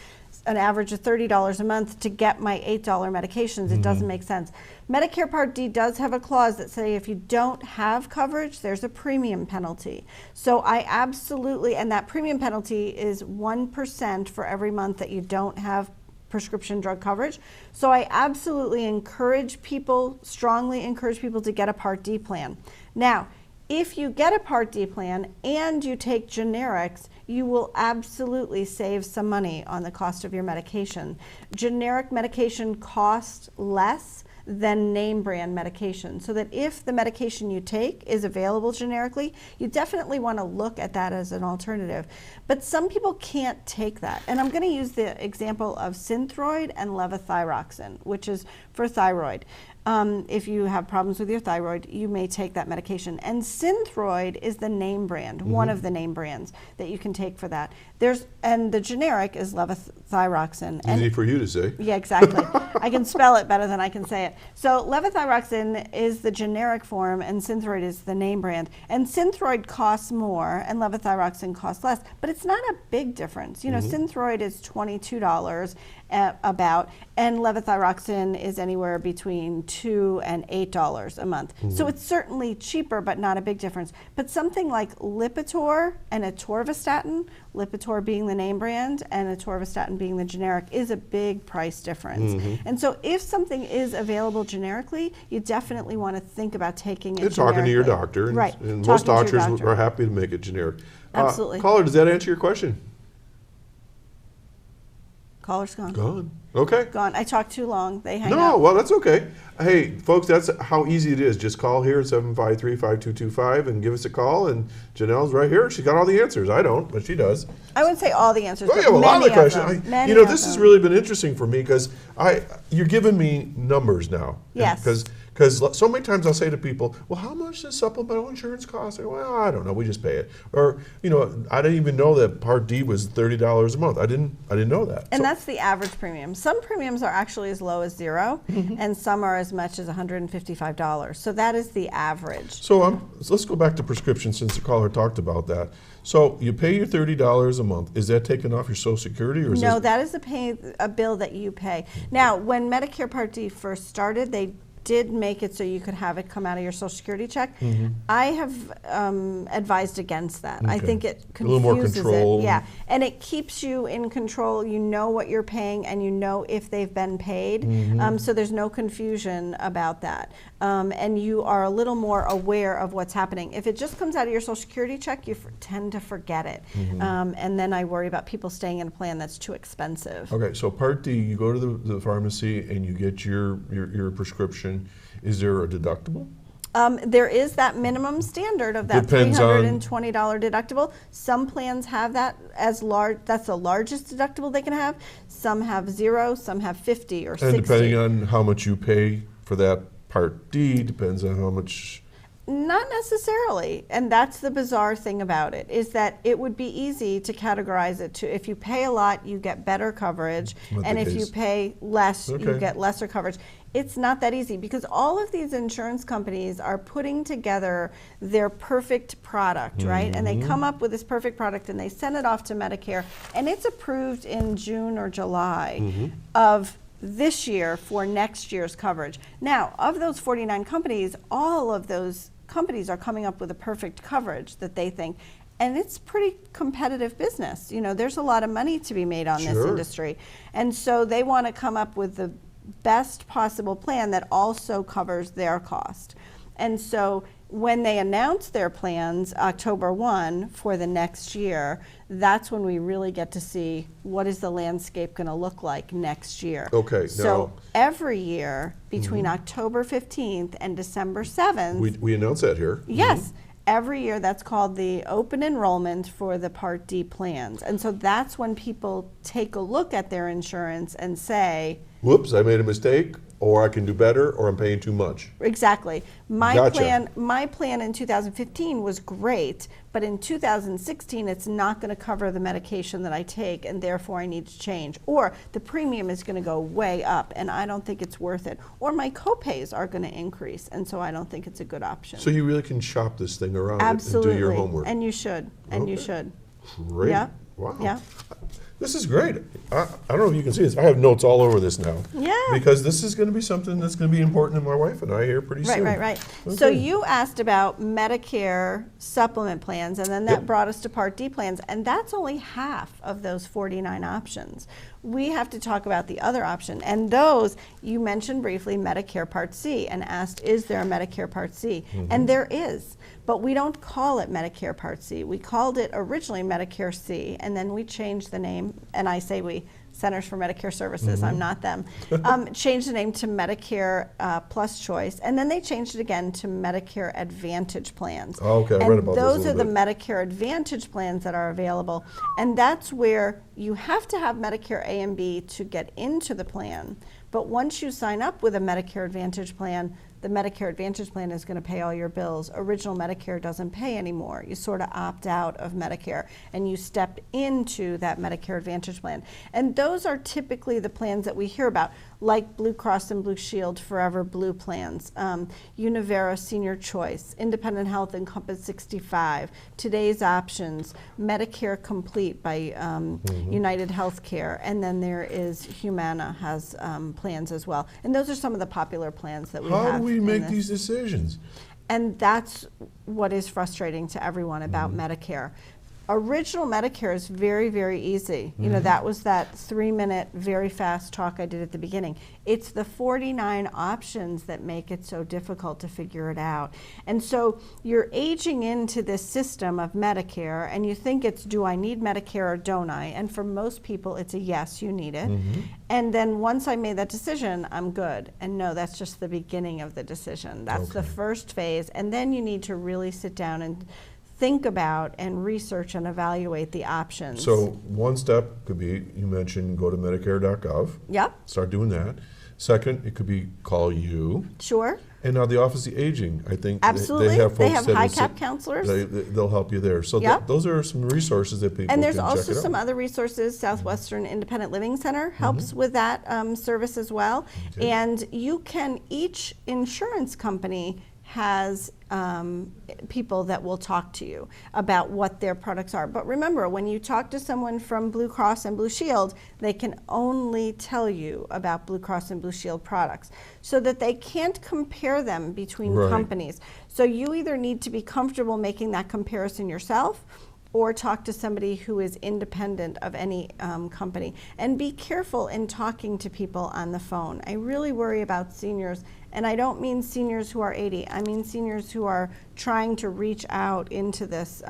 an average of $30 a month to get my $8 medications. It doesn't make sense. Medicare Part D does have a clause that says if you don't have coverage, there's a premium penalty. So I absolutely, and that premium penalty is 1% for every month that you don't have prescription drug coverage. So I absolutely strongly encourage people to get a Part D plan. Now, if you get a Part D plan and you take generics, you will absolutely save some money on the cost of your medication. Generic medication costs less than name brand medication, so that if the medication you take is available generically, you definitely want to look at that as an alternative. But some people can't take that. And I'm going to use the example of Synthroid and levothyroxine, which is for thyroid. If you have problems with your thyroid, you may take that medication. And Synthroid is the name brand, one of the name brands that you can take for that. And the generic is levothyroxine. Easy for you to say. Yeah, exactly. I can spell it better than I can say it. So levothyroxine is the generic form and Synthroid is the name brand. And Synthroid costs more and levothyroxine costs less, but it's not a big difference. You know, Synthroid is $22 about, and levothyroxine is anywhere between $2 and $8 a month. So it's certainly cheaper, but not a big difference. But something like Lipitor and atorvastatin, Lipitor being the name brand and atorvastatin being the generic, is a big price difference. And so if something is available generically, you definitely want to think about taking it And talking to your generically. doctor. And, Right. and Talking most to your doctors doctor. are happy to make it generic. Absolutely. Caller, does that answer your question? Caller's gone. Gone. Okay. Gone. I talked too long. They hang up. No, well, that's okay. Hey, folks, that's how easy it is. Just call here at 753-5225 and give us a call. And Janell's right here. She's got all the answers. I don't, but she does. I wouldn't say all the answers, Oh, but yeah, well, a lot of many the of questions. them. Many You know, of this has them. really been interesting for me because you're giving me numbers now. Yes. Because so many times I'll say to people, well, how much does supplemental insurance cost? I go, well, I don't know. We just pay it. Or, you know, I didn't even know that Part D was $30 a month. I didn't know that. And that's the average premium. Some premiums are actually as low as $0, and some are as much as $155. So that is the average. So let's go back to prescription since the caller talked about that. So you pay your $30 a month. Is that taken off your Social Security, or is No, that is a bill that you pay. Now, when Medicare Part D first started, they did make it so you could have it come out of your Social Security check. I have advised against that. I think it A little more confuses control. it. Yeah, and it keeps you in control. You know what you're paying, and you know if they've been paid. So there's no confusion about that, and you are a little more aware of what's happening. If it just comes out of your Social Security check, you tend to forget it, and then I worry about people staying in a plan that's too expensive. Okay, so Part D, you go to the pharmacy and you get your prescription. Is there a deductible? There is that minimum standard of that Depends on- $320 deductible. Some plans have that as large. That's the largest deductible they can have. Some have 0, some have 50 or 60. And depending on how much you pay for that Part D, depends on how much. Not necessarily, and that's the bizarre thing about it, is that it would be easy to categorize it to, if you pay a lot, you get better coverage, Not the and if you case. pay less, you Okay. get lesser coverage. It's not that easy, because all of these insurance companies are putting together their perfect product, right? And they come up with this perfect product and they send it off to Medicare, and it's approved in June or July of this year for next year's coverage. Now, of those 49 companies, all of those companies are coming up with a perfect coverage that they think, and it's pretty competitive business. You know, there's a lot of money to be made on this Sure. industry, and so they want to come up with the best possible plan that also covers their cost. And so when they announce their plans October 1 for the next year, that's when we really get to see what is the landscape going to look like next year. Okay, So now- every year between October 15th and December 7th, We announce that here. yes, every year that's called the open enrollment for the Part D plans. And so that's when people take a look at their insurance and say, Whoops, I made a mistake, or I can do better, or I'm paying too much. exactly. My Gotcha. plan in 2015 was great, but in 2016 it's not going to cover the medication that I take, and therefore I need to change. Or the premium is going to go way up, and I don't think it's worth it. Or my copays are going to increase, and so I don't think it's a good option. So you really can shop this thing around Absolutely. and do your homework. And you should. And you Okay. should. Great. Yeah. Wow. Yeah. This is great. I don't know if you can see this. I have notes all over this now. Yeah. Because this is going to be something that's going to be important to my wife and I here pretty soon. Right. So Okay. you asked about Medicare supplement plans, and then that Yep. brought us to Part D plans, and that's only half of those 49 options. we have to talk about the other option. And those, you mentioned briefly Medicare Part C and asked, is there a Medicare Part C? And there is, but we don't call it Medicare Part C. We called it originally Medicare C, and then we changed the name, and I say we, Centers for Medicare Services, I'm not them, changed the name to Medicare Plus Choice, and then they changed it again to Medicare Advantage plans. Oh, okay, I read about those those a are the little Medicare Advantage plans that are available, and that's where you have to have Medicare A and B to get into the plan. But once you sign up with a Medicare Advantage plan, the Medicare Advantage plan is going to pay all your bills. Original Medicare doesn't pay anymore. You sort of opt out of Medicare and you step into that Medicare Advantage plan. And those are typically the plans that we hear about, like Blue Cross and Blue Shield Forever Blue plans, Univera Senior Choice, Independent Health Encompass 65, Today's Options, Medicare Complete by United Healthcare, and then there is Humana has plans as well. And those are some of the popular plans that we have. How do we make these decisions? And that's what is frustrating to everyone about Medicare. Original Medicare is very, very easy. You know, that was that 3-minute, very fast talk I did at the beginning. It's the 49 options that make it so difficult to figure it out. And so you're aging into this system of Medicare, and you think it's, do I need Medicare or don't I? And for most people, it's a yes, you need it. And then once I made that decision, I'm good. And no, that's just the beginning of the decision. That's the first phase. And then you need to really sit down and think about and research and evaluate the options. So one step could be, you mentioned, go to Medicare.gov. Yep. Start doing that. Second, it could be call you. Sure. And now the Office of Aging, I think Absolutely. they have folks They have that will high-cap sit- counselors. They'll help you there. So Yep. those are some resources that people And there's can also check it some out. other resources. Southwestern Independent Living Center helps with that service as well. Okay. And you can, each insurance company has people that will talk to you about what their products are. But remember, when you talk to someone from Blue Cross and Blue Shield, they can only tell you about Blue Cross and Blue Shield products, so that they can't compare them between Right. companies. So you either need to be comfortable making that comparison yourself, or talk to somebody who is independent of any company. And be careful in talking to people on the phone. I really worry about seniors, and I don't mean seniors who are 80. I mean seniors who are trying to reach out into this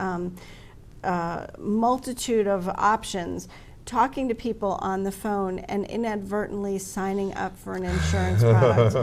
multitude of options, talking to people on the phone and inadvertently signing up for an insurance product.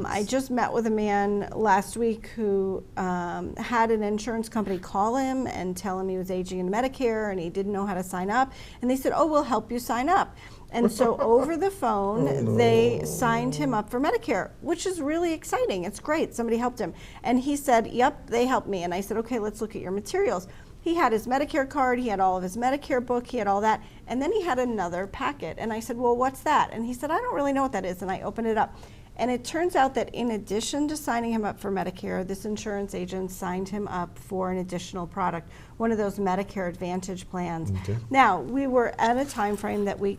I just met with a man last week who had an insurance company call him and tell him he was aging into Medicare and he didn't know how to sign up. And they said, oh, we'll help you sign up. And so over the phone, they signed him up for Medicare, which is really exciting. It's great. Somebody helped him. And he said, yep, they helped me. And I said, okay, let's look at your materials. He had his Medicare card, he had all of his Medicare book, he had all that, and then he had another packet. And I said, well, what's that? And he said, I don't really know what that is. And I opened it up. And it turns out that in addition to signing him up for Medicare, this insurance agent signed him up for an additional product, one of those Medicare Advantage plans. Okay. Now, we were at a time frame that we,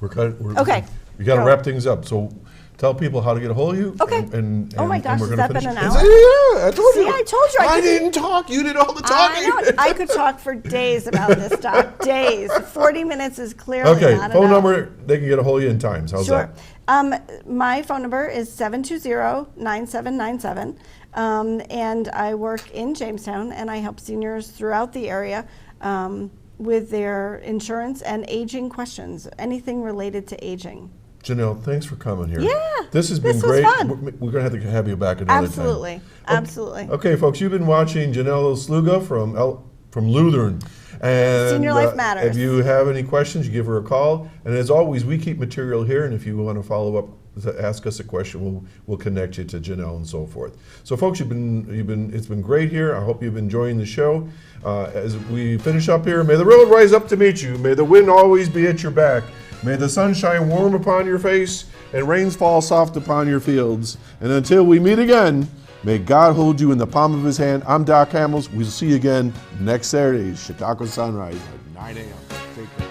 We Okay. got to Go. wrap things up. So tell people how to get a hold of you. Okay. Oh my gosh, we're has gonna that been finish. an Is hour? it? Yeah, I told See, you. I told you I I could- didn't talk. You did all the talking. I know, I could talk for days about this, Doc, days. 40 minutes is clearly Okay, not phone enough. number, they can get a hold of you in times. How's Sure. that? My phone number is 720-9797, and I work in Jamestown, and I help seniors throughout the area with their insurance and aging questions, anything related to aging. Janelle, thanks for coming here. Yeah, This has been this was great. fun. We're going to have you back another Absolutely, time. absolutely. Okay, folks, you've been watching Janell Sluga from Lutheran. And Senior Life Matters. If you have any questions, you give her a call. And as always, we keep material here, and if you want to follow up, to ask us a question, we'll connect you to Janelle and so forth. So, folks, it's been great here. I hope you've been enjoying the show. As we finish up here, may the road rise up to meet you. May the wind always be at your back. May the sun shine warm upon your face and rains fall soft upon your fields. And until we meet again, may God hold you in the palm of his hand. I'm Doc Hamels. We'll see you again next Saturday, Chautauqua Sunrise at 9 a.m. Take care.